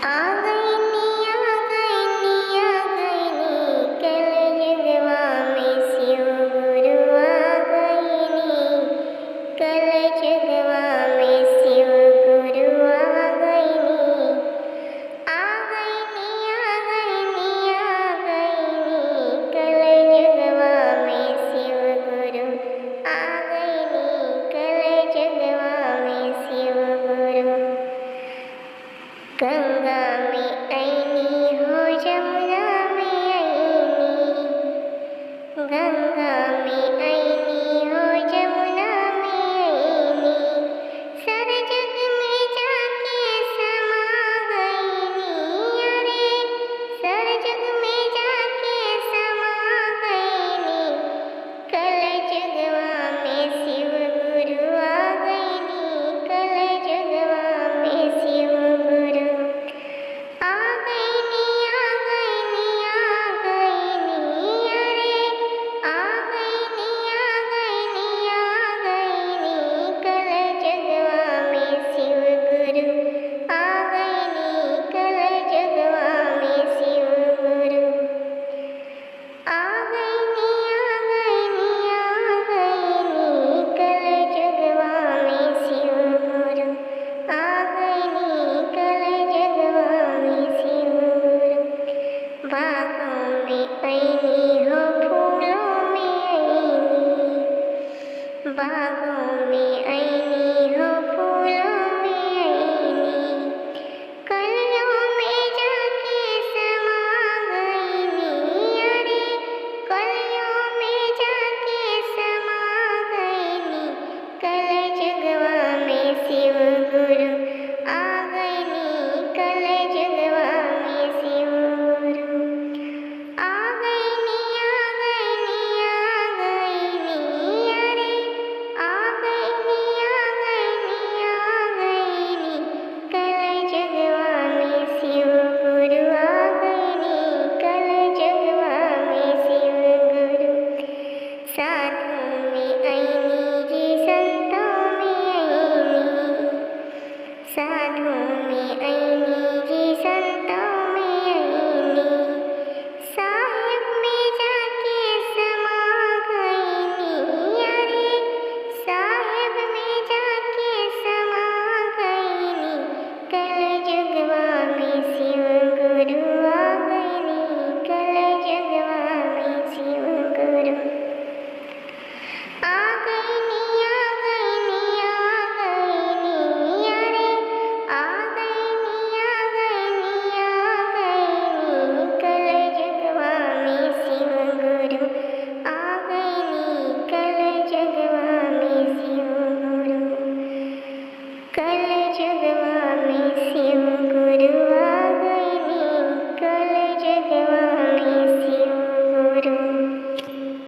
आ गई नी, आ गई नी, आ गई नी, कलयुगवा में शिव गुरु आ गई नी, कलयुगवा में शिव गुरु आ गई नी। आ गई नी, आ गई नी, आ गई नी, कलयुगवा में शिव गुरु आ गई नी, कलयुगवा में शिव गुरु। गंगा